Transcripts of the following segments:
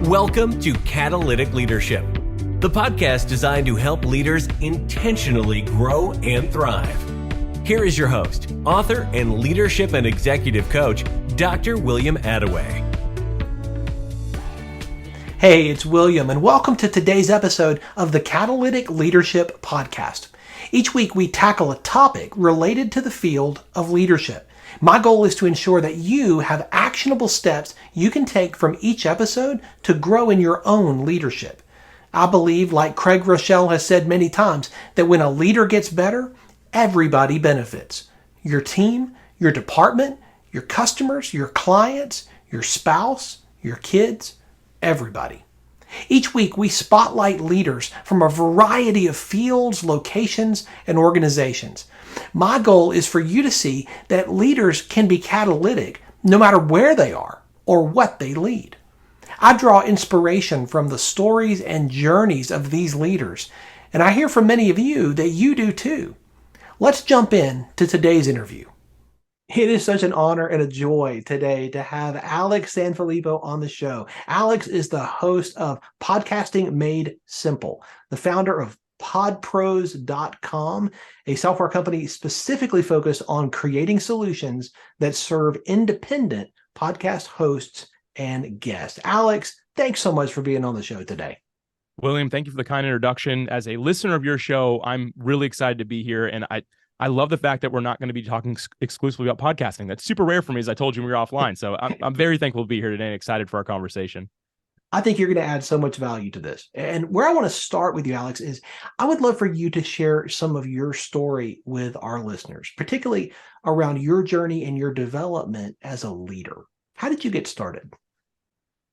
Welcome to Catalytic Leadership, the podcast designed to help leaders intentionally grow and thrive. Here is your host, author, and leadership and executive coach, Dr. William Attaway. Hey, it's William, and welcome to today's episode of the Catalytic Leadership Podcast. Each week, we tackle a topic related to the field of leadership. My goal is to ensure that you have actionable steps you can take from each episode to grow in your own leadership. I believe, like Craig Rochelle has said many times, that when a leader gets better, everybody benefits. Your team, your department, your customers, your clients, your spouse, your kids, everybody. Each week, we spotlight leaders from a variety of fields, locations, and organizations. My goal is for you to see that leaders can be catalytic no matter where they are or what they lead. I draw inspiration from the stories and journeys of these leaders, and I hear from many of you that you do too. Let's jump in to today's interview. It is such an honor and a joy today to have Alex Sanfilippo on the show. Alex is the host of Podcasting Made Simple, the founder of podpros.com, a software company specifically focused on creating solutions that serve independent podcast hosts and guests. Alex, thanks so much for being on the show today. William, thank you for the kind introduction. As a listener of your show, I'm really excited to be here, and I love the fact that we're not going to be talking exclusively about podcasting. That's super rare for me, as I told you when we were offline. So I'm very thankful to be here today and excited for our conversation. I think you're going to add so much value to this. And where I want to start with you, Alex, is I would love for you to share some of your story with our listeners, particularly around your journey and your development as a leader. How did you get started?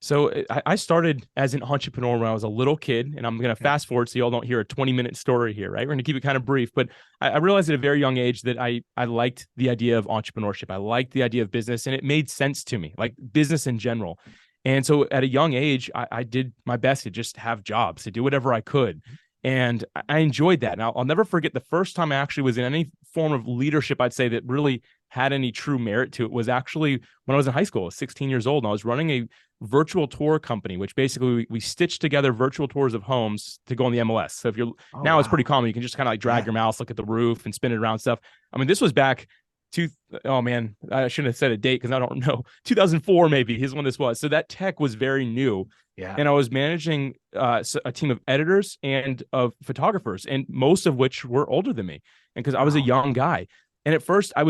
So I started as an entrepreneur when I was a little kid, and I'm going to fast forward so y'all don't hear a 20-minute story here, right? We're going to keep it kind of brief, but I realized at a very young age that I liked the idea of entrepreneurship. I liked the idea of business, and it made sense to me, like business in general. And so at a young age, I did my best to just have jobs, to do whatever I could. And I enjoyed that. Now, I'll never forget the first time I actually was in any form of leadership, I'd say, that really had any true merit to it was actually when I was in high school. I was 16 years old, and I was running a virtual tour company, which basically we stitched together virtual tours of homes to go on the MLS. So if you're now, it's pretty common. You can just kind of like drag your mouse, look at the roof, and spin it around stuff. I mean, this was back I shouldn't have said a date because I don't know. 2004 maybe is when this was. So that tech was very new. Yeah. And I was managing a team of editors and of photographers, and most of which were older than me. And because I was a young guy. And at first I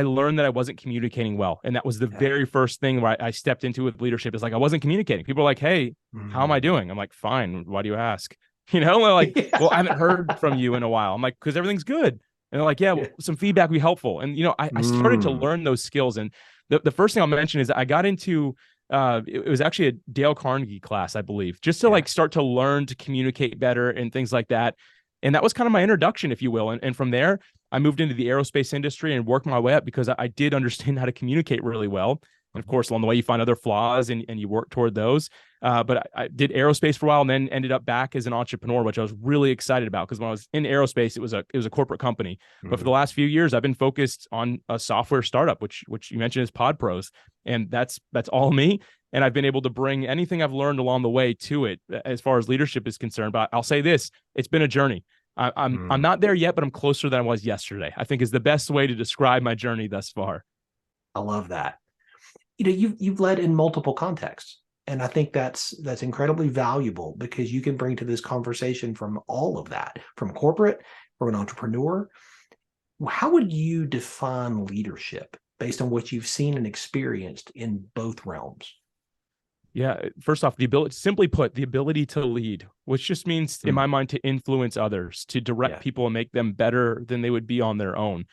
learned that I wasn't communicating well. And that was the very first thing where I stepped into with leadership. Is like, I wasn't communicating. People were like, hey, how am I doing? I'm like, fine. Why do you ask? You know, they're like, well, I haven't heard from you in a while. I'm like, because everything's good. And they're like, yeah, well, some feedback would be helpful. And, you know, I started to learn those skills. And the first thing I'll mention is I got into, it was actually a Dale Carnegie class, I believe, just to like start to learn to communicate better and things like that. And that was kind of my introduction, if you will. And from there, I moved into the aerospace industry and worked my way up because I did understand how to communicate really well. And of course, along the way, you find other flaws and you work toward those. But I did aerospace for a while and then ended up back as an entrepreneur, which I was really excited about because when I was in aerospace, it was a corporate company. But for the last few years, I've been focused on a software startup, which you mentioned is PodPros. And that's all me. And I've been able to bring anything I've learned along the way to it as far as leadership is concerned. But I'll say this, it's been a journey. I'm not there yet, but I'm closer than I was yesterday, I think is the best way to describe my journey thus far. I love that. You know, you've led in multiple contexts, and I think that's incredibly valuable because you can bring to this conversation from all of that, from corporate, from an entrepreneur. How would you define leadership based on what you've seen and experienced in both realms? Yeah, first off, simply put, the ability to lead, which just means, in my mind, to influence others, to direct people and make them better than they would be on their own.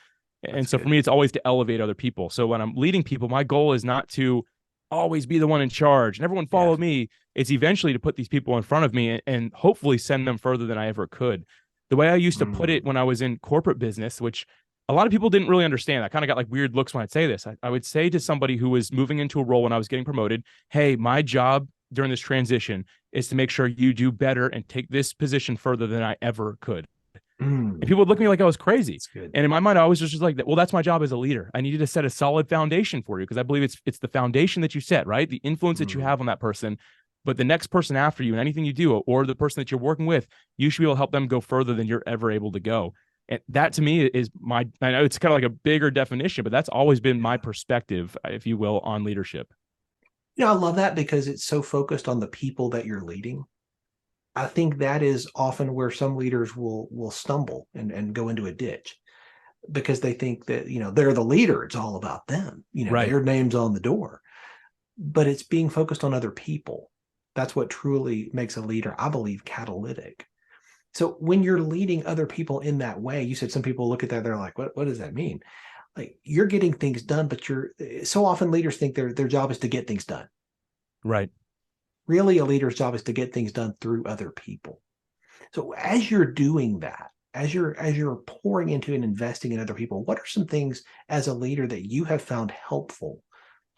And so for me, it's always to elevate other people. So when I'm leading people, my goal is not to always be the one in charge and everyone follow me. It's eventually to put these people in front of me and hopefully send them further than I ever could. The way I used to put it when I was in corporate business, which a lot of people didn't really understand. I kind of got like weird looks when I'd say this. I would say to somebody who was moving into a role when I was getting promoted, hey, my job during this transition is to make sure you do better and take this position further than I ever could. And people would look at me like I was crazy. And in my mind, I was just like, well, that's my job as a leader. I needed to set a solid foundation for you because I believe it's the foundation that you set, right? The influence that you have on that person. But the next person after you and anything you do, or the person that you're working with, you should be able to help them go further than you're ever able to go. And that to me is I know it's kind of like a bigger definition, but that's always been my perspective, if you will, on leadership. I love that because it's so focused on the people that you're leading. I think that is often where some leaders will stumble and go into a ditch because they think that, they're the leader. It's all about them, Right. Their name's on the door, but it's being focused on other people. That's what truly makes a leader, I believe, catalytic. So when you're leading other people in that way, you said some people look at that, they're like, what does that mean? Like, you're getting things done, but so often leaders think their job is to get things done. Right. Really, a leader's job is to get things done through other people. So as you're doing that, as you're pouring into and investing in other people, what are some things as a leader that you have found helpful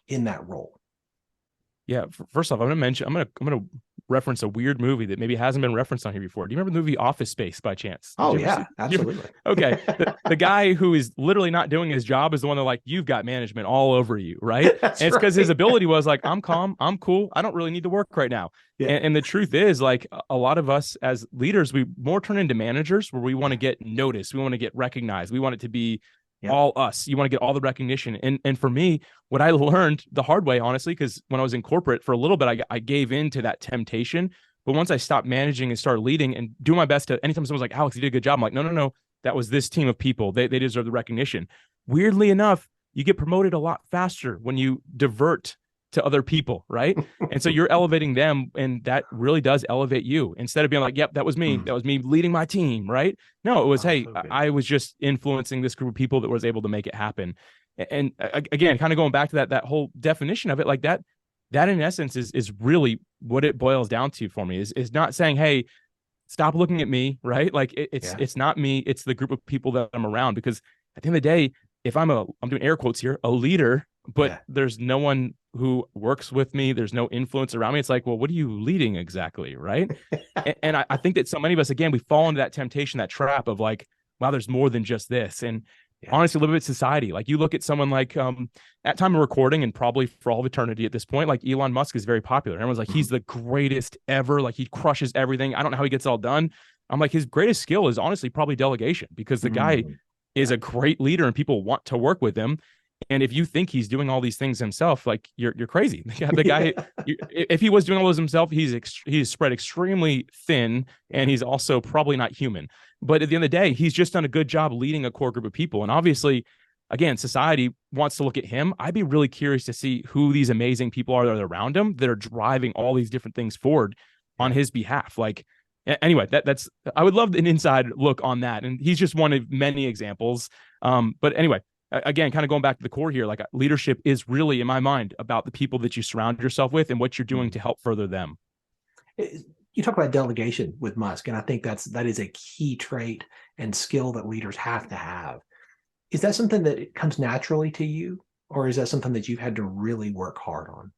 in that role? Yeah. First off, I'm going to reference a weird movie that maybe hasn't been referenced on here before. Do you remember the movie Office Space by chance? Oh yeah, absolutely. Okay. The guy who is literally not doing his job is the one that like, you've got management all over you. Right. And it's because his ability was like, I'm calm, I'm cool. I don't really need to work right now. Yeah. And the truth is, like, a lot of us as leaders, we more turn into managers where we want to get noticed. We want to get recognized. We want it to be all us. You want to get all the recognition. And for me, what I learned the hard way, honestly, because when I was in corporate for a little bit, I gave in to that temptation. But once I stopped managing and started leading and do my best to, anytime someone's like, Alex, you did a good job, I'm like, no, that was this team of people. They deserve the recognition. Weirdly enough, you get promoted a lot faster when you divert to other people, right? And so you're elevating them, and that really does elevate you. Instead of being like, yep, that was me leading my team, right? No, it was, hey, I was just influencing this group of people that was able to make it happen. And again, kind of going back to that whole definition of it, like that in essence is really what it boils down to for me, is not saying, hey, stop looking at me, right? Like it's not me, it's the group of people that I'm around. Because at the end of the day, if I'm doing air quotes here, a leader, but there's no one who works with me, there's no influence around me, it's like, well, what are you leading exactly, right? and I think that so many of us, again, we fall into that temptation, that trap of like, wow, there's more than just this. And honestly, a little bit of society, like you look at someone like at time of recording and probably for all of eternity at this point, like Elon Musk is very popular. Everyone's like, he's the greatest ever, like he crushes everything. I don't know how he gets it all done. I'm like, his greatest skill is honestly probably delegation, because the guy is a great leader and people want to work with him. And if you think he's doing all these things himself, like you're crazy. The guy, if he was doing all those himself, he's spread extremely thin, and he's also probably not human. But at the end of the day, he's just done a good job leading a core group of people. And obviously, again, society wants to look at him. I'd be really curious to see who these amazing people are that are around him that are driving all these different things forward on his behalf. Like, anyway, that's I would love an inside look on that. And he's just one of many examples. But anyway, again, kind of going back to the core here, like leadership is really, in my mind, about the people that you surround yourself with and what you're doing to help further them. You talk about delegation with Musk, and I think that is a key trait and skill that leaders have to have. Is that something that comes naturally to you, or is that something that you've had to really work hard on?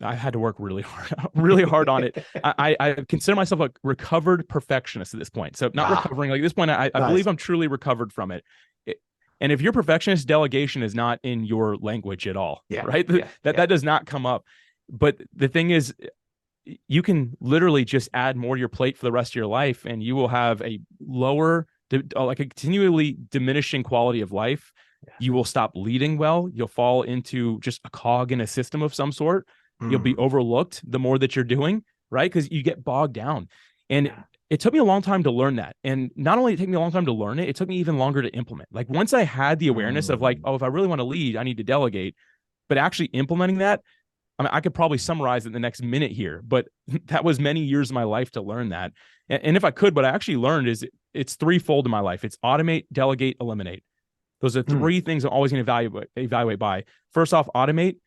I had to work really hard on it. I consider myself a recovered perfectionist at this point. So not recovering, like at this point, I believe I'm truly recovered from it. And if you're perfectionist, delegation is not in your language at all, right? That does not come up. But the thing is, you can literally just add more to your plate for the rest of your life, and you will have a lower, like a continually diminishing quality of life. You will stop leading well. You'll fall into just a cog in a system of some sort. You'll be overlooked the more that you're doing, right? Because you get bogged down. And it took me a long time to learn that. And not only did it take me a long time to learn it, it took me even longer to implement. Like once I had the awareness of like, oh, if I really want to lead, I need to delegate. But actually implementing that, I mean, I could probably summarize it in the next minute here, but that was many years of my life to learn that. And if I could, what I actually learned is it's threefold in my life. It's automate, delegate, eliminate. Those are three things I'm always going to evaluate by. First off, automate.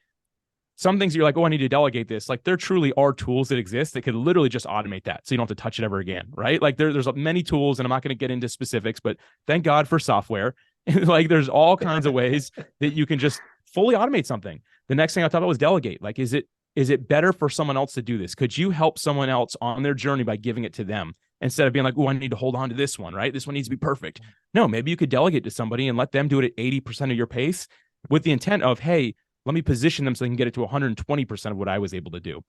Some things you're like, oh, I need to delegate this. Like there truly are tools that exist that could literally just automate that, so you don't have to touch it ever again, right? Like there's many tools, and I'm not going to get into specifics, but thank God for software. Like there's all kinds of ways that you can just fully automate something. The next thing I thought about was delegate. Like, is it better for someone else to do this? Could you help someone else on their journey by giving it to them instead of being like, oh, I need to hold on to this one, right? This one needs to be perfect. No, maybe you could delegate to somebody and let them do it at 80% of your pace with the intent of, hey, let me position them so they can get it to 120% of what I was able to do.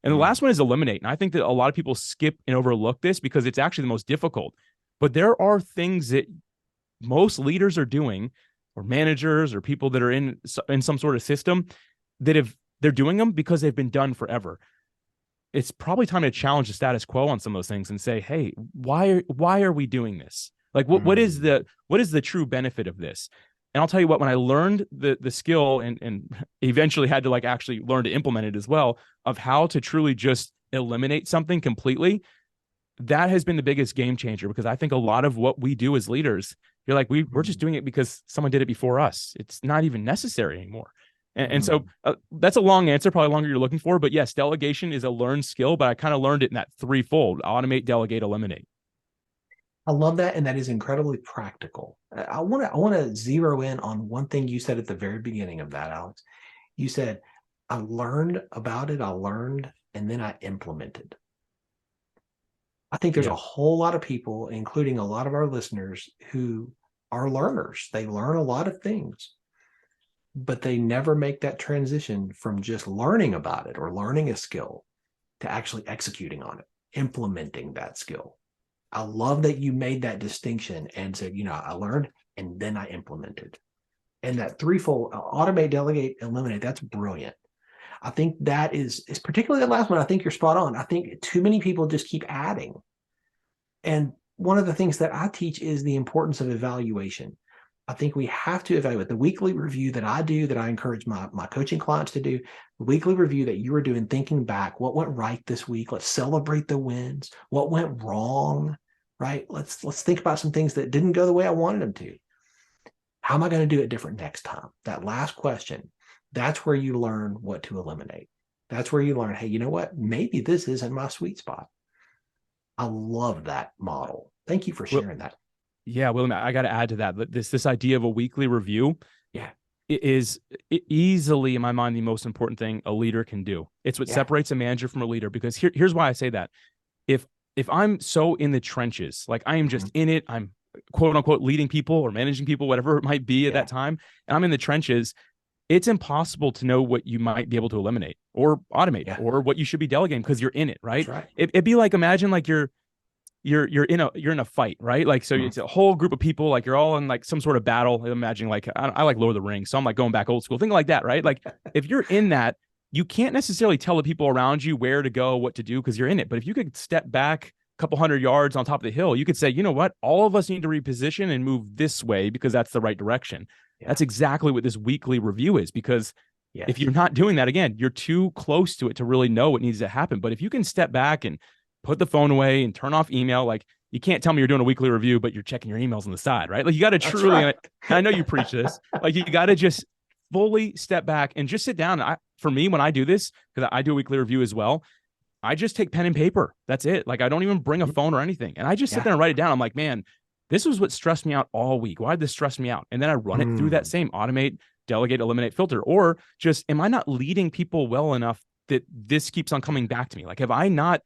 And the last one is eliminate. And I think that a lot of people skip and overlook this because it's actually the most difficult. But there are things that most leaders are doing, or managers, or people that are in some sort of system, that they're doing them because they've been done forever. It's probably time to challenge the status quo on some of those things and say, hey, why are we doing this? Like, what is the true benefit of this? And I'll tell you what, when I learned the skill and eventually had to like actually learn to implement it as well, of how to truly just eliminate something completely, that has been the biggest game changer, because I think a lot of what we do as leaders, you're like, we're just doing it because someone did it before us. It's not even necessary anymore. And so that's a long answer, probably longer you're looking for, but yes, delegation is a learned skill, but I kind of learned it in that threefold: automate, delegate, eliminate. I love that, and that is incredibly practical. I want to zero in on one thing you said at the very beginning of that, Alex. You said, I learned about it, and then I implemented. I think there's a whole lot of people, including a lot of our listeners, who are learners. They learn a lot of things, but they never make that transition from just learning about it or learning a skill to actually executing on it, implementing that skill. I love that you made that distinction and said, I learned and then I implemented. And that threefold, automate, delegate, eliminate, that's brilliant. I think that is particularly the last one. I think you're spot on. I think too many people just keep adding. And one of the things that I teach is the importance of evaluation. I think we have to evaluate the weekly review that I do, that I encourage my coaching clients to do, the weekly review that you are doing, thinking back, what went right this week? Let's celebrate the wins. What went wrong, right? Let's think about some things that didn't go the way I wanted them to. How am I going to do it different next time? That last question, that's where you learn what to eliminate. That's where you learn, hey, you know what? Maybe this isn't my sweet spot. I love that model. Thank you for sharing that. Yeah, William, I got to add to that. This idea of a weekly review, is easily, in my mind, the most important thing a leader can do. It's what separates a manager from a leader. Because here's why I say that. If I'm so in the trenches, like I am just in it, I'm quote unquote leading people or managing people, whatever it might be at that time, and I'm in the trenches, it's impossible to know what you might be able to eliminate or automate or what you should be delegating, because you're in it, right? That's right. It'd be like, imagine like you're in a fight, right? Like, so it's a whole group of people, like you're all in like some sort of battle. Imagine like, I like Lord of the Rings, so I'm like going back old school, think like that, right? Like if you're in that, you can't necessarily tell the people around you where to go, what to do, because you're in it. But if you could step back a couple hundred yards on top of the hill, you could say, you know what, all of us need to reposition and move this way because that's the right direction. That's exactly what this weekly review is, because if you're not doing that, again, you're too close to it to really know what needs to happen. But if you can step back and put the phone away and turn off email, like you can't tell me you're doing a weekly review, but you're checking your emails on the side, right? Like you got to truly, and I know you preach this, like you got to just fully step back and just sit down. For me, when I do this, because I do a weekly review as well, I just take pen and paper. That's it. Like I don't even bring a phone or anything. And I just sit there and write it down. I'm like, man, this was what stressed me out all week. Why did this stress me out? And then I run it through that same automate, delegate, eliminate filter. Or just, am I not leading people well enough that this keeps on coming back to me? Like, have I not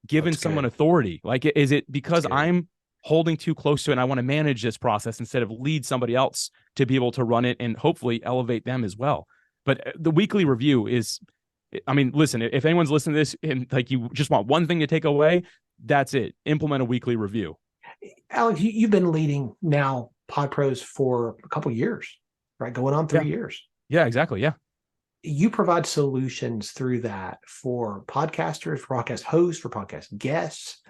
given someone authority? Like, is it because I'm holding too close to it and I want to manage this process instead of lead somebody else to be able to run it and hopefully elevate them as well? But the weekly review is, I mean, listen, if anyone's listening to this and like you just want one thing to take away, that's it. Implement a weekly review. Alex, you've been leading now Pod Pros for a couple of years, right? Going on 3 years. Yeah, exactly. Yeah. You provide solutions through that for podcasters, for podcast hosts, for podcast guests.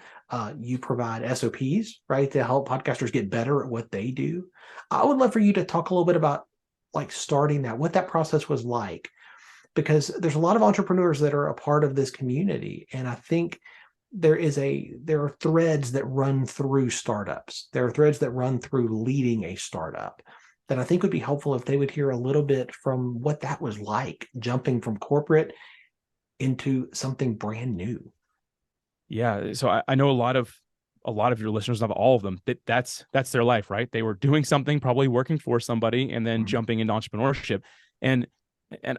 You provide SOPs, right, to help podcasters get better at what they do. I would love for you to talk a little bit about like starting that, what that process was like, because there's a lot of entrepreneurs that are a part of this community. And I think there are threads that run through startups. There are threads that run through leading a startup that I think would be helpful if they would hear a little bit from what that was like, jumping from corporate into something brand new. Yeah. So I know a lot of your listeners, not all of them, that's their life, right? They were doing something, probably working for somebody, and then jumping into entrepreneurship. And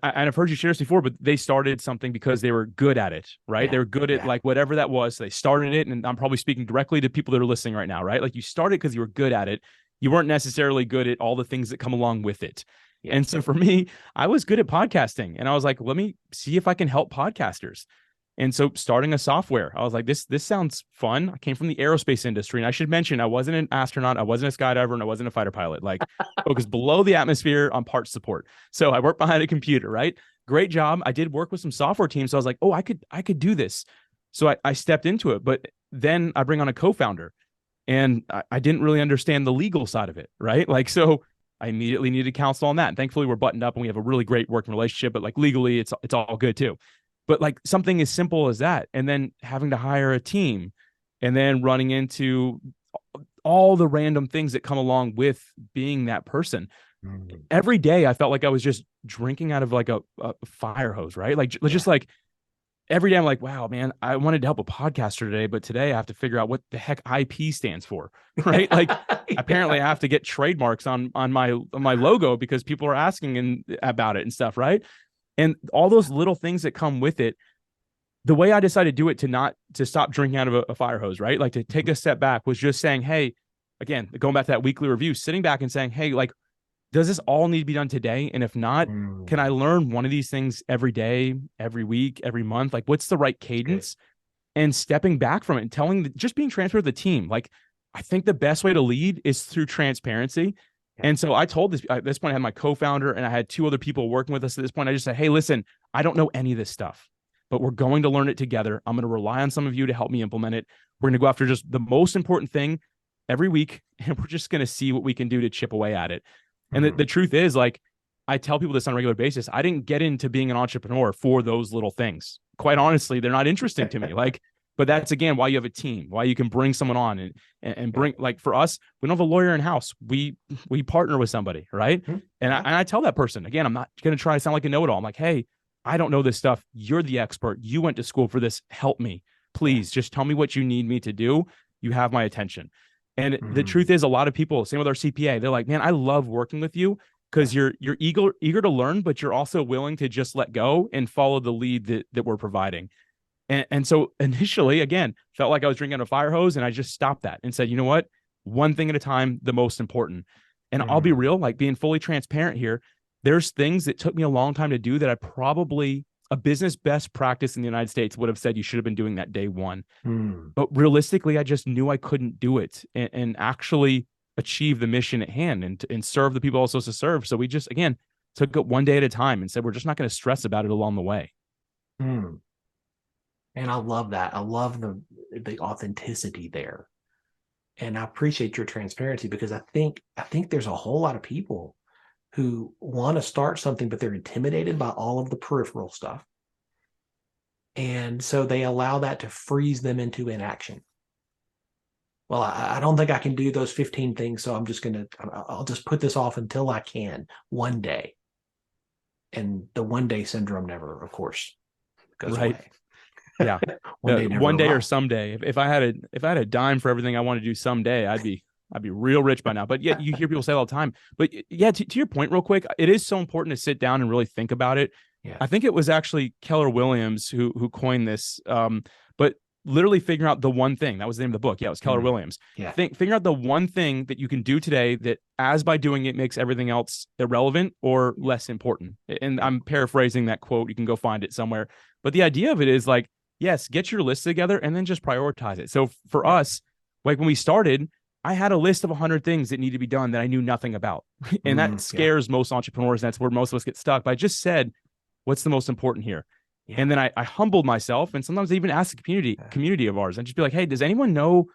I've heard you share this before, but they started something because they were good at it, right? Yeah, they were good at like whatever that was. So they started it. And I'm probably speaking directly to people that are listening right now, right? Like you started because you were good at it. You weren't necessarily good at all the things that come along with it. Yeah. And so for me, I was good at podcasting, and I was like, let me see if I can help podcasters. And so starting a software, I was like, this sounds fun. I came from the aerospace industry. And I should mention, I wasn't an astronaut, I wasn't a skydiver, and I wasn't a fighter pilot. Like, focused below the atmosphere on parts support. So I worked behind a computer, right? Great job. I did work with some software teams. So I was like, oh, I could do this. So I stepped into it. But then I bring on a co-founder, and I didn't really understand the legal side of it, right? Like, so I immediately needed counsel on that. And thankfully we're buttoned up and we have a really great working relationship, but like legally it's all good too. But like something as simple as that, and then having to hire a team, and then running into all the random things that come along with being that person. Every day I felt like I was just drinking out of like a fire hose, right? Like just like every day I'm like, wow, man, I wanted to help a podcaster today, but today I have to figure out what the heck IP stands for, right? Like apparently I have to get trademarks on my logo because people are asking about it and stuff, right? And all those little things that come with it. The way I decided to do it to stop drinking out of a fire hose, right? Like to take a step back was just saying, hey, again, going back to that weekly review, sitting back and saying, hey, like, does this all need to be done today? And if not, can I learn one of these things every day, every week, every month? Like, what's the right cadence? And stepping back from it and just being transparent with the team. Like, I think the best way to lead is through transparency. And so I told this, at this point, I had my co-founder and I had 2 other people working with us at this point. I just said, hey, listen, I don't know any of this stuff, but we're going to learn it together. I'm going to rely on some of you to help me implement it. We're going to go after just the most important thing every week. And we're just going to see what we can do to chip away at it. And the truth is, like, I tell people this on a regular basis. I didn't get into being an entrepreneur for those little things. Quite honestly, they're not interesting to me. Like, but that's, again, why you have a team, why you can bring someone on and bring, like, for us, we don't have a lawyer in house. We partner with somebody, right? And I tell that person, again, I'm not going to try to sound like a know-it-all. I'm like, hey, I don't know this stuff. You're the expert. You went to school for this. Help me. Please just tell me what you need me to do. You have my attention. And the truth is, a lot of people, same with our CPA, they're like, man, I love working with you because you're eager to learn, but you're also willing to just let go and follow the lead that we're providing. And so initially, again, felt like I was drinking out a fire hose, and I just stopped that and said, you know what? One thing at a time, the most important. And I'll be real, like, being fully transparent here. There's things that took me a long time to do that I probably, a business best practice in the United States would have said you should have been doing that day one. But realistically, I just knew I couldn't do it and actually achieve the mission at hand and serve the people I was supposed to serve. So we just, again, took it one day at a time and said, we're just not going to stress about it along the way. And I love that. I love the authenticity there. And I appreciate your transparency, because I think there's a whole lot of people who want to start something, but they're intimidated by all of the peripheral stuff. And so they allow that to freeze them into inaction. Well, I don't think I can do those 15 things, so I'll just put this off until I can one day. And the one day syndrome never, of course, goes away. Yeah. one day or someday. If I had a dime for everything I want to do someday, I'd be real rich by now. But yeah, you hear people say all the time. But yeah, to your point real quick, it is so important to sit down and really think about it. Yeah. I think it was actually Keller Williams who coined this. But literally figuring out the one thing, that was the name of the book. Yeah, it was Keller Williams. Yeah. Figuring out the one thing that you can do today that, as by doing it, makes everything else irrelevant or less important. And I'm paraphrasing that quote. You can go find it somewhere. But the idea of it is like, yes, get your list together and then just prioritize it. So for us, like when we started, I had a list of 100 things that need to be done that I knew nothing about. And that scares most entrepreneurs. That's where most of us get stuck. But I just said, what's the most important here? Yeah. And then I humbled myself. And sometimes I even ask the community of ours and just be like, hey, does anyone know,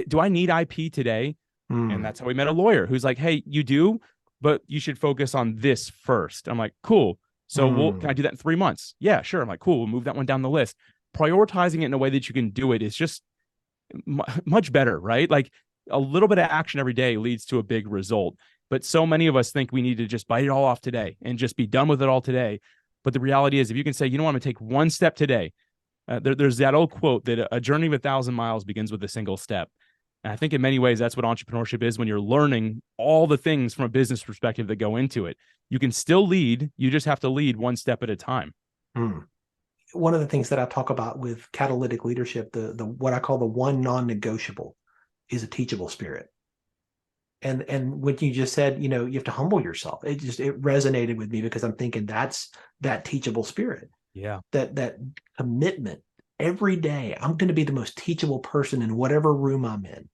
do I need IP today? And that's how we met a lawyer who's like, hey, you do, but you should focus on this first. I'm like, cool. So can I do that in 3 months? Yeah, sure. I'm like, cool. We'll move that one down the list. Prioritizing it in a way that you can do it is just much better, right? Like a little bit of action every day leads to a big result. But so many of us think we need to just bite it all off today and just be done with it all today. But the reality is, if you can say, you know what, I'm going to take one step today. There's that old quote that a journey of 1,000 miles begins with a single step. And I think in many ways, that's what entrepreneurship is when you're learning all the things from a business perspective that go into it. You can still lead. You just have to lead one step at a time. One of the things that I talk about with catalytic leadership, the what I call the one non-negotiable, is a teachable spirit. And what you just said, you have to humble yourself. It resonated with me because I'm thinking that's that teachable spirit. Yeah. That commitment every day, I'm going to be the most teachable person in whatever room I'm in.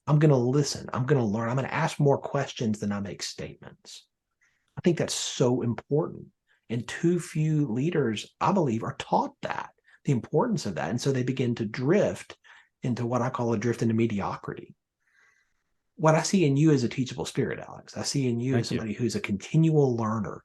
I'm going to listen. I'm going to learn. I'm going to ask more questions than I make statements. I think that's so important. And too few leaders, I believe, are taught that, the importance of that. And so they begin to drift into what I call a drift into mediocrity. What I see in you is a teachable spirit, Alex. I see in you as somebody who's a continual learner,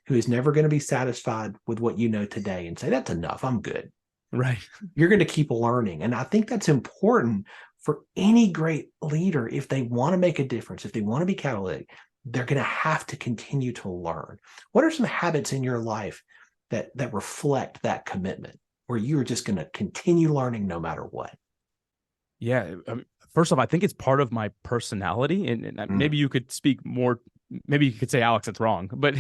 who is never going to be satisfied with what you know today and say, that's enough, I'm good. Right. You're going to keep learning. And I think that's important for any great leader. If they want to make a difference, if they want to be catalytic, they're going to have to continue to learn. What are some habits in your life that reflect that commitment, where you're just going to continue learning no matter what? Yeah. First off, I think it's part of my personality, and maybe you could speak more. Maybe you could say, Alex, that's wrong, but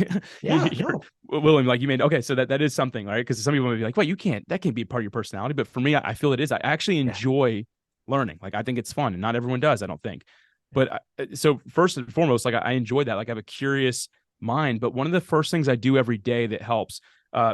William, like you made, okay, so that is something, right? Because some people might be like, well, that can't be part of your personality. But for me, I feel it is. I actually enjoy learning. Like, I think it's fun, and not everyone does, I don't think. But so first and foremost, like I enjoy that. Like, I have a curious mind. But one of the first things I do every day that helps.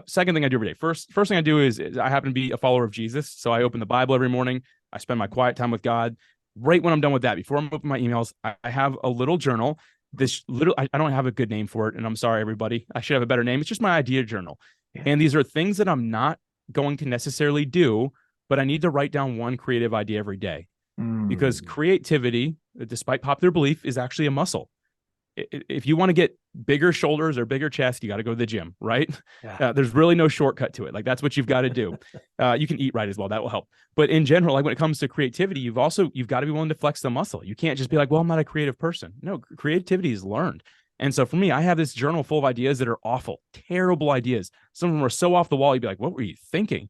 Second thing I do every day. First thing I do is I happen to be a follower of Jesus. So I open the Bible every morning. I spend my quiet time with God. Right when I'm done with that, before I'm opening my emails, I have a little journal. I don't have a good name for it, and I'm sorry, everybody. I should have a better name. It's just my idea journal. Yeah. And these are things that I'm not going to necessarily do, but I need to write down one creative idea every day. Because creativity, despite popular belief, is actually a muscle. If you want to get bigger shoulders or bigger chest, you got to go to the gym, right? Yeah. There's really no shortcut to it. Like, that's what you've got to do. You can eat right as well. That will help. But in general, like when it comes to creativity, you've got to be willing to flex the muscle. You can't just be like, well, I'm not a creative person. No, creativity is learned. And so for me, I have this journal full of ideas that are awful, terrible ideas. Some of them are so off the wall. You'd be like, what were you thinking?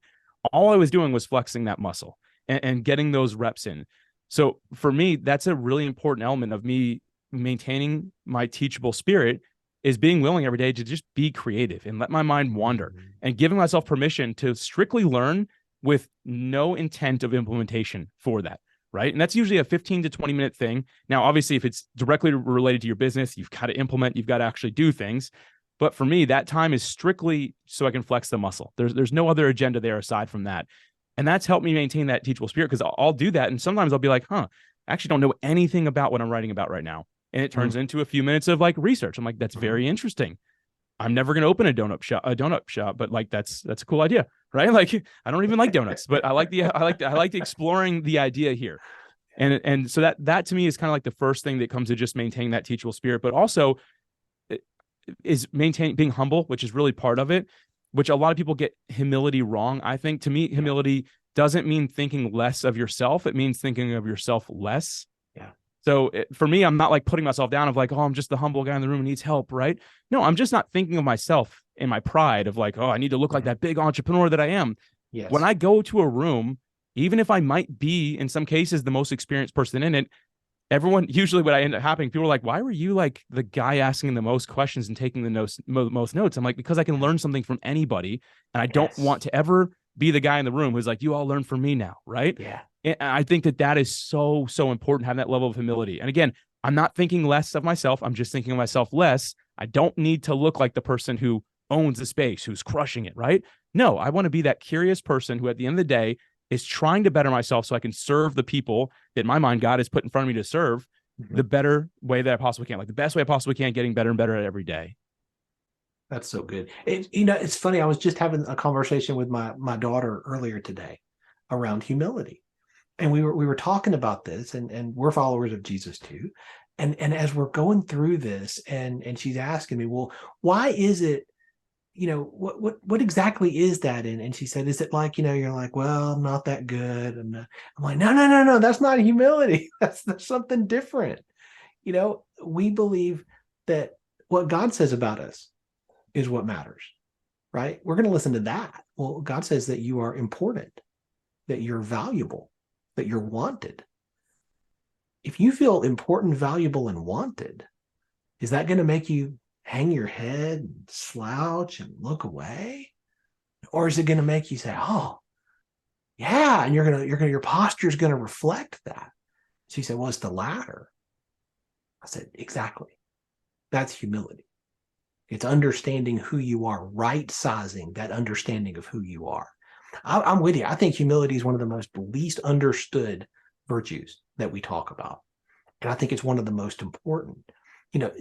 All I was doing was flexing that muscle and getting those reps in. So for me, that's a really important element of me maintaining my teachable spirit, is being willing every day to just be creative and let my mind wander, and giving myself permission to strictly learn with no intent of implementation for that. Right. And that's usually a 15 to 20 minute thing. Now, obviously, if it's directly related to your business, you've got to implement, you've got to actually do things. But for me, that time is strictly so I can flex the muscle. There's no other agenda there aside from that. And that's helped me maintain that teachable spirit, because I'll do that. And sometimes I'll be like, I actually don't know anything about what I'm writing about right now. And it turns into a few minutes of like research. I'm like, that's very interesting. I'm never going to open a donut shop, but like, that's a cool idea, right? Like, I don't even like donuts, but I like exploring the idea here. And so that to me is kind of like the first thing that comes to just maintaining that teachable spirit, but also is being humble, which is really part of it, which a lot of people get humility wrong. I think, to me, humility doesn't mean thinking less of yourself. It means thinking of yourself less. Yeah. So for me, I'm not like putting myself down of like, oh, I'm just the humble guy in the room who needs help, right? No, I'm just not thinking of myself in my pride of like, oh, I need to look like that big entrepreneur that I am. Yes. When I go to a room, even if I might be, in some cases, the most experienced person in it, usually what I end up happening, people are like, why were you like the guy asking the most questions and taking the most notes? I'm like, because I can learn something from anybody, and I don't want to ever be the guy in the room who's like, you all learn from me now, right? Yeah. And I think that is so, so important, having that level of humility. And again, I'm not thinking less of myself. I'm just thinking of myself less. I don't need to look like the person who owns the space, who's crushing it, right? No, I want to be that curious person who at the end of the day is trying to better myself so I can serve the people that in my mind God has put in front of me to serve the better way that I possibly can, like the best way I possibly can, getting better and better at every day. That's so good. It's funny. I was just having a conversation with my daughter earlier today around humility. And we were talking about this, and we're followers of Jesus too. And as we're going through this, and she's asking me, well, why is it, what exactly is that? And she said, is it like, you're like, well, I'm not that good. And I'm like, no, that's not humility. That's something different. We believe that what God says about us is what matters, right? We're going to listen to that. Well, God says that you are important, that you're valuable, that you're wanted. If you feel important, valuable, and wanted, is that going to make you hang your head and slouch and look away? Or is it going to make you say, oh, yeah, and your posture is going to reflect that? She said, well, it's the latter. I said, exactly. That's humility. It's understanding who you are, right-sizing that understanding of who you are. I'm with you. I think humility is one of the most least understood virtues that we talk about. And I think it's one of the most important.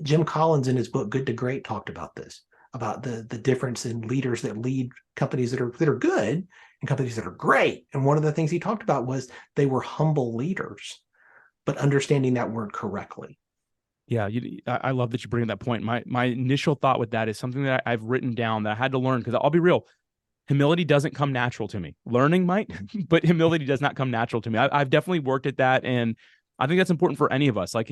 Jim Collins in his book, Good to Great, talked about this, about the difference in leaders that lead companies that are good and companies that are great. And one of the things he talked about was they were humble leaders, but understanding that word correctly. Yeah, I love that you bring up that point. My initial thought with that is something that I've written down that I had to learn, because I'll be real, humility doesn't come natural to me. Learning might, but humility does not come natural to me. I've definitely worked at that, and I think that's important for any of us. Like,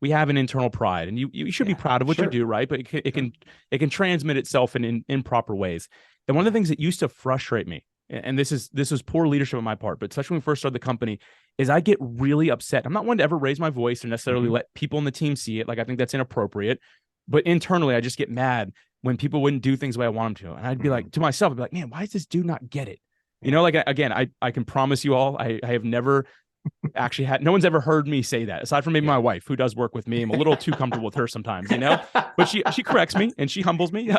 we have an internal pride, and you should be proud of what you do, right? But it can transmit itself in improper ways. And one of the things that used to frustrate me, and this was poor leadership on my part, but especially when we first started the company, is I get really upset. I'm not one to ever raise my voice or necessarily let people in the team see it. Like, I think that's inappropriate. But internally, I just get mad when people wouldn't do things the way I want them to. And I'd be like, to myself, I'd be like, man, why does this dude not get it? Like, again, I can promise you all, I have never actually no one's ever heard me say that, aside from maybe my wife, who does work with me. I'm a little too comfortable with her sometimes, but she corrects me and she humbles me.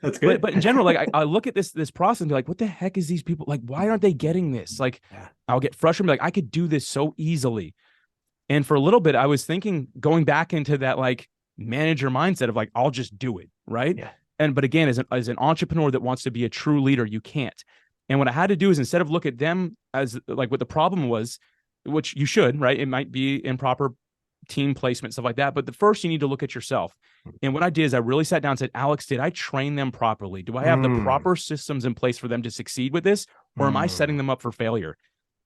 That's good. But in general, like, I look at this process and be like, what the heck is these people like? Why aren't they getting this? Like, I'll get frustrated, like, I could do this so easily. And for a little bit, I was thinking, going back into that like manager mindset of like, I'll just do it, right? But again, as an entrepreneur that wants to be a true leader, you can't. And what I had to do is, instead of look at them as like what the problem was, which you should, right? It might be improper team placement, stuff like that. But first you need to look at yourself. And what I did is I really sat down and said, Alex, did I train them properly? Do I have the proper systems in place for them to succeed with this? Or am I setting them up for failure?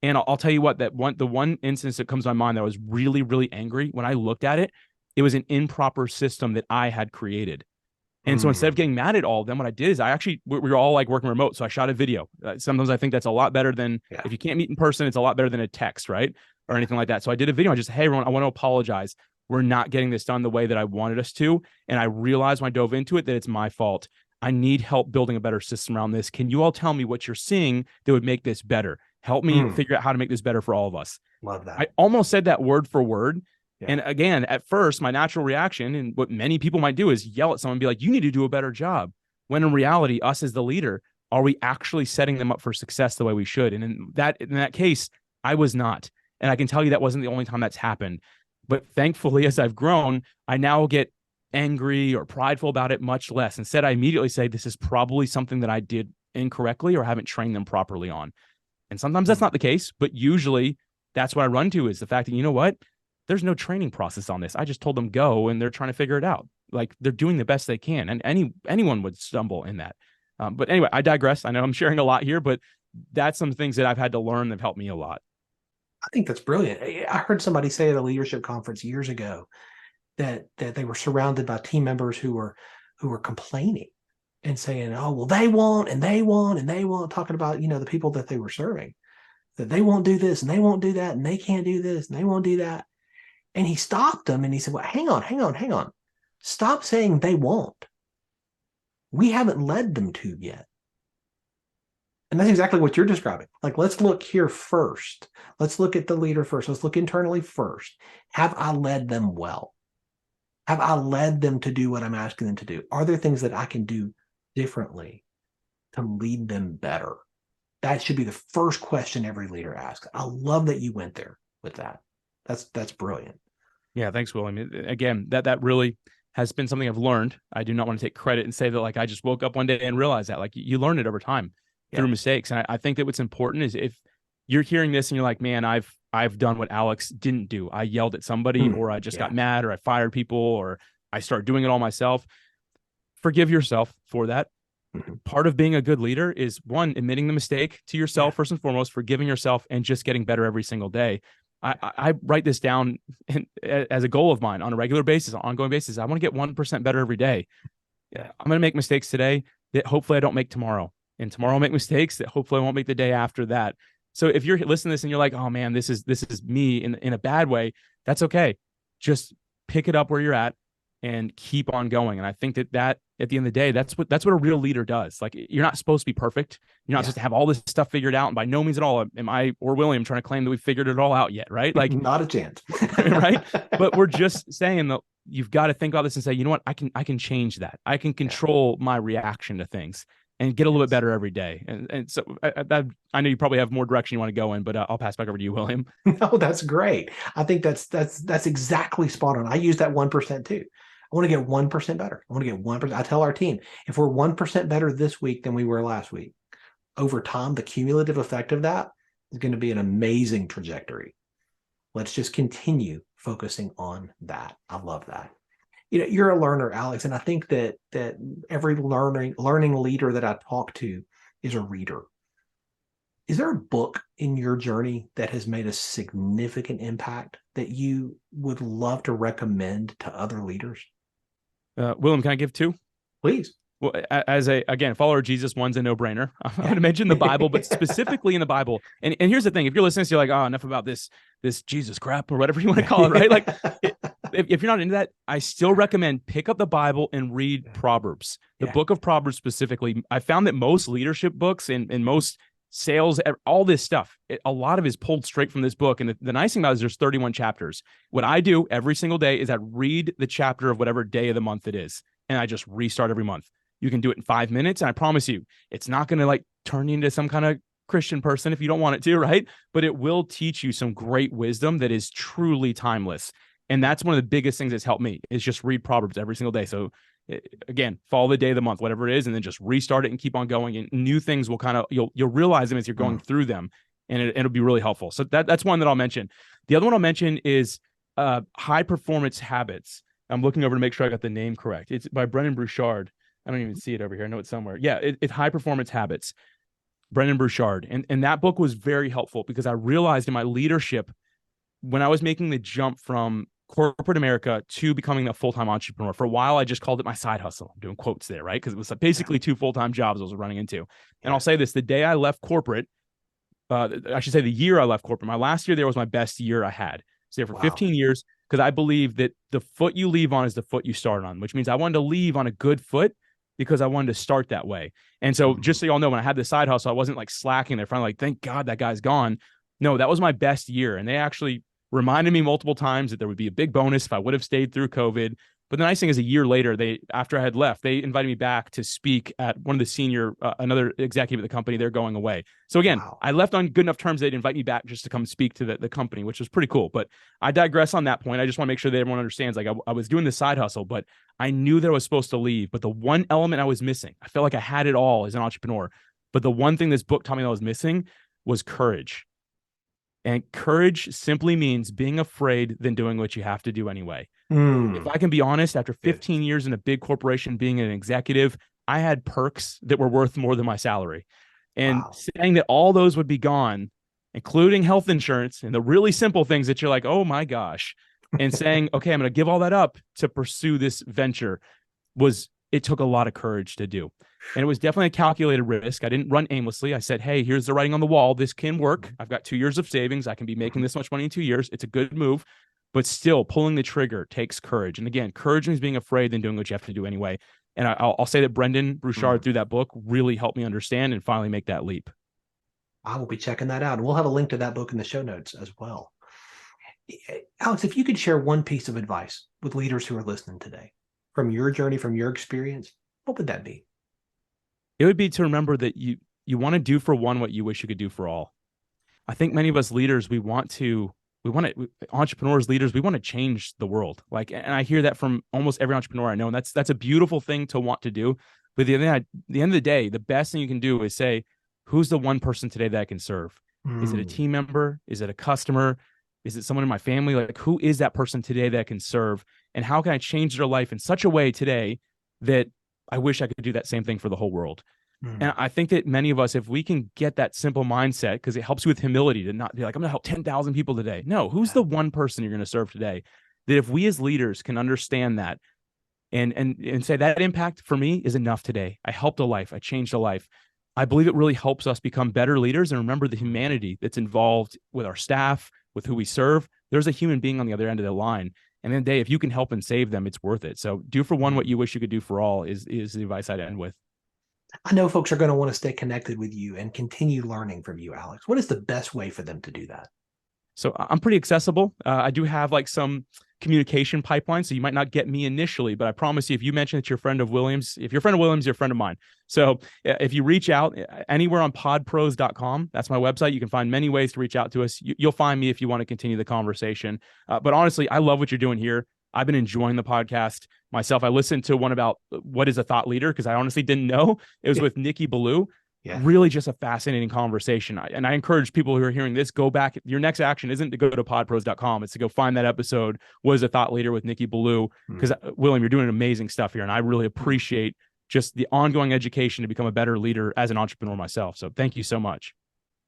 And I'll tell you what, the one instance that comes to my mind that I was really, really angry when I looked at it, it was an improper system that I had created. And so instead of getting mad at all of them, what I did is we were all like working remote. So I shot a video. Sometimes I think that's a lot better than if you can't meet in person, it's a lot better than a text, right? Or anything like that. So I did a video. I just, hey, everyone, I want to apologize. We're not getting this done the way that I wanted us to. And I realized when I dove into it that it's my fault. I need help building a better system around this. Can you all tell me what you're seeing that would make this better? Help me figure out how to make this better for all of us. Love that. I almost said that word for word. And again, at first, my natural reaction, and what many people might do, is yell at someone and be like, you need to do a better job. When in reality, us as the leader, are we actually setting them up for success the way we should? And in that case, I was not. And I can tell you that wasn't the only time that's happened. But thankfully, as I've grown, I now get angry or prideful about it much less. Instead, I immediately say, this is probably something that I did incorrectly or haven't trained them properly on. And sometimes that's not the case, but usually that's what I run to, is the fact that, you know what? There's no training process on this. I just told them go, and they're trying to figure it out. Like, they're doing the best they can, and anyone would stumble in that. But anyway, I digress. I know I'm sharing a lot here, but that's some things that I've had to learn that have helped me a lot. I think that's brilliant. I heard somebody say at a leadership conference years ago that they were surrounded by team members who were complaining and saying, oh, well, they want, and they want, and they want, talking about, the people that they were serving, that they won't do this and they won't do that, and they can't do this and they won't do that. And he stopped them and he said, well, hang on. Stop saying they won't. We haven't led them to yet. And that's exactly what you're describing. Like, let's look here first. Let's look at the leader first. Let's look internally first. Have I led them well? Have I led them to do what I'm asking them to do? Are there things that I can do differently to lead them better? That should be the first question every leader asks. I love that you went there with that. That's brilliant. Yeah, thanks, Will. I mean, again, that really has been something I've learned. I do not want to take credit and say that like I just woke up one day and realized that. Like, you learn it over time through mistakes. And I think that what's important is, if you're hearing this and you're like, man, I've done what Alex didn't do. I yelled at somebody, or I just got mad, or I fired people, or I started doing it all myself. Forgive yourself for that. Part of being a good leader is, one, admitting the mistake to yourself first and foremost, forgiving yourself, and just getting better every single day. I write this down as a goal of mine on a regular basis, on an ongoing basis. I want to get 1% better every day. I'm going to make mistakes today that hopefully I don't make tomorrow. And tomorrow I'll make mistakes that hopefully I won't make the day after that. So if you're listening to this and you're like, oh man, this is me in a bad way, that's okay. Just pick it up where you're at and keep on going. And I think that at the end of the day, that's what a real leader does. Like, you're not supposed to be perfect. You're not supposed to have all this stuff figured out. And by no means at all am I or William trying to claim that we figured it all out yet, right? Like, not a chance. Right? But we're just saying that you've got to think about this and say, you know what, I can change that. I can control my reaction to things. and get a little bit better every day. And so I know you probably have more direction you want to go in, but I'll pass back over to you, William. No, that's great. I think that's exactly spot on. I use that 1% too. I want to get 1% better. I want to get 1%. I tell our team, if we're 1% better this week than we were last week, over time, the cumulative effect of that is going to be an amazing trajectory. Let's just continue focusing on that. I love that. You're a learner, Alex, and I think that every learning leader that I talk to is a reader. Is there a book in your journey that has made a significant impact that you would love to recommend to other leaders? William, can I give two? Please. Well, as again, follower of Jesus, one's a no-brainer. I'm going to mention the Bible, but specifically in the Bible. And here's the thing: if you're listening, so you're like, oh, enough about this Jesus crap or whatever you want to call it, right? Like, if you're not into that, I still recommend pick up the Bible and read Proverbs, the book of Proverbs specifically. I found that most leadership books and most sales, all this stuff, a lot of it is pulled straight from this book. And the nice thing about it is there's 31 chapters. What I do every single day is I read the chapter of whatever day of the month it is, and I just restart every month. You can do it in 5 minutes, and I promise you, it's not going to like turn you into some kind of Christian person if you don't want it to, right? But it will teach you some great wisdom that is truly timeless. And that's one of the biggest things that's helped me is just read Proverbs every single day. So again, follow the day of the month, whatever it is, and then just restart it and keep on going. And new things will kind of, you'll realize them as you're going through them, and it'll be really helpful. So that's one that I'll mention. The other one I'll mention is High Performance Habits. I'm looking over to make sure I got the name correct. It's by Brendon Burchard. I don't even see it over here. I know it's somewhere. Yeah, it's High Performance Habits, Brendon Burchard. And that book was very helpful because I realized in my leadership, when I was making the jump from corporate America to becoming a full-time entrepreneur, for a while, I just called it my side hustle. I'm doing quotes there, right? Because it was basically two full-time jobs I was running into. And I'll say this, the day I left corporate, I should say the year I left corporate, my last year there was my best year I had. So there for 15 years, because I believe that the foot you leave on is the foot you start on, which means I wanted to leave on a good foot because I wanted to start that way. And so just so y'all know, when I had the side hustle, I wasn't like slacking there, finally like, thank God that guy's gone. No, that was my best year. And they actually reminded me multiple times that there would be a big bonus if I would have stayed through COVID. But the nice thing is a year later, after I had left, they invited me back to speak at one of the senior, another executive at the company. They're going away. So again, I left on good enough terms. They'd invite me back just to come speak to the company, which was pretty cool. But I digress on that point. I just want to make sure that everyone understands, like I was doing the side hustle, but I knew that I was supposed to leave. But the one element I was missing, I felt like I had it all as an entrepreneur. But the one thing this book taught me that I was missing was courage. And courage simply means being afraid than doing what you have to do anyway. If I can be honest, after 15 years in a big corporation, being an executive, I had perks that were worth more than my salary. And saying that all those would be gone, including health insurance and the really simple things that you're like, oh my gosh, and saying, okay, I'm going to give all that up to pursue this venture, it took a lot of courage to do. And it was definitely a calculated risk. I didn't run aimlessly. I said, hey, here's the writing on the wall. This can work. I've got 2 years of savings. I can be making this much money in 2 years. It's a good move. But still, pulling the trigger takes courage. And again, courage means being afraid than doing what you have to do anyway. And I'll say that Brendon Burchard, through that book, really helped me understand and finally make that leap. I will be checking that out. And we'll have a link to that book in the show notes as well. Alex, if you could share one piece of advice with leaders who are listening today, from your journey, from your experience, what would that be? It would be to remember that you want to do for one what you wish you could do for all. I think many of us leaders, entrepreneurs, leaders, we want to change the world. And I hear that from almost every entrepreneur I know. And that's a beautiful thing to want to do. But at the end of the day, the best thing you can do is say, who's the one person today that I can serve? Is it a team member? Is it a customer? Is it someone in my family? Like, who is that person today that I can serve? And how can I change their life in such a way today that I wish I could do that same thing for the whole world? And I think that many of us, if we can get that simple mindset, because it helps you with humility to not be like, I'm going to help 10,000 people today. No, who's the one person you're going to serve today? That if we as leaders can understand that and say that impact for me is enough today. I helped a life. I changed a life. I believe it really helps us become better leaders and remember the humanity that's involved with our staff, with who we serve. There's a human being on the other end of the line. And in the day, if you can help and save them, it's worth it. So do for one what you wish you could do for all is the advice I'd end with. I know folks are going to want to stay connected with you and continue learning from you, Alex. What is the best way for them to do that? So I'm pretty accessible. I do have like some communication pipeline. So you might not get me initially, but I promise you, if you mention that you're a friend of Williams, if you're a friend of Williams, you're a friend of mine. So if you reach out anywhere on podpros.com, that's my website. You can find many ways to reach out to us. You'll find me if you want to continue the conversation. But honestly, I love what you're doing here. I've been enjoying the podcast myself. I listened to one about what is a thought leader, because I honestly didn't know. It was with Nikki Ballou. Yeah. Really just a fascinating conversation. And I encourage people who are hearing this, go back. Your next action isn't to go to podpros.com. It's to go find that episode, What is a Thought Leader with Nikki Ballou. Because William, you're doing amazing stuff here. And I really appreciate just the ongoing education to become a better leader as an entrepreneur myself. So thank you so much.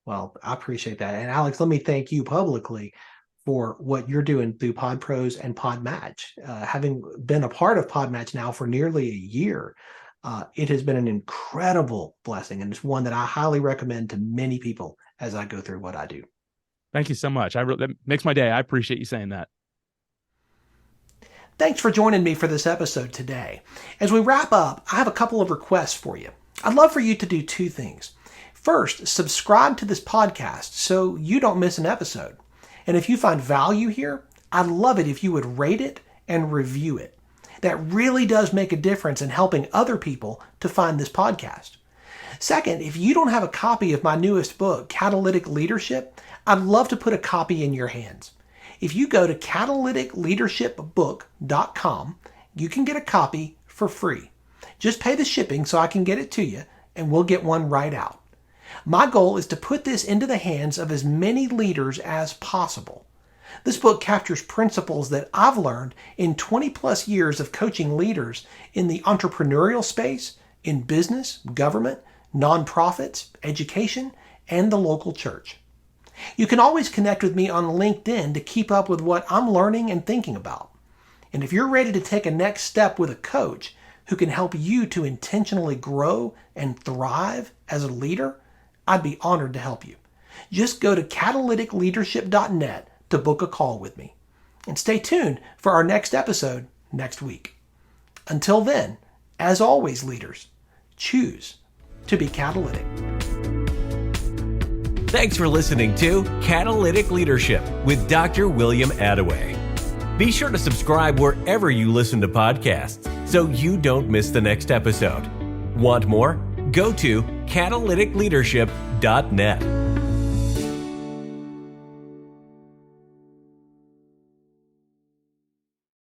Well, I appreciate that. And Alex, let me thank you publicly for what you're doing through PodPros and PodMatch. Having been a part of PodMatch now for nearly a year, it has been an incredible blessing, and it's one that I highly recommend to many people as I go through what I do. Thank you so much. That makes my day. I appreciate you saying that. Thanks for joining me for this episode today. As we wrap up, I have a couple of requests for you. I'd love for you to do two things. First, subscribe to this podcast so you don't miss an episode. And if you find value here, I'd love it if you would rate it and review it. That really does make a difference in helping other people to find this podcast. Second, if you don't have a copy of my newest book, Catalytic Leadership, I'd love to put a copy in your hands. If you go to catalyticleadershipbook.com, you can get a copy for free. Just pay the shipping so I can get it to you, and we'll get one right out. My goal is to put this into the hands of as many leaders as possible. This book captures principles that I've learned in 20 plus years of coaching leaders in the entrepreneurial space, in business, government, nonprofits, education, and the local church. You can always connect with me on LinkedIn to keep up with what I'm learning and thinking about. And if you're ready to take a next step with a coach who can help you to intentionally grow and thrive as a leader, I'd be honored to help you. Just go to catalyticleadership.net to book a call with me. And stay tuned for our next episode next week. Until then, as always, leaders, choose to be catalytic. Thanks for listening to Catalytic Leadership with Dr. William Attaway. Be sure to subscribe wherever you listen to podcasts so you don't miss the next episode. Want more? Go to catalyticleadership.net.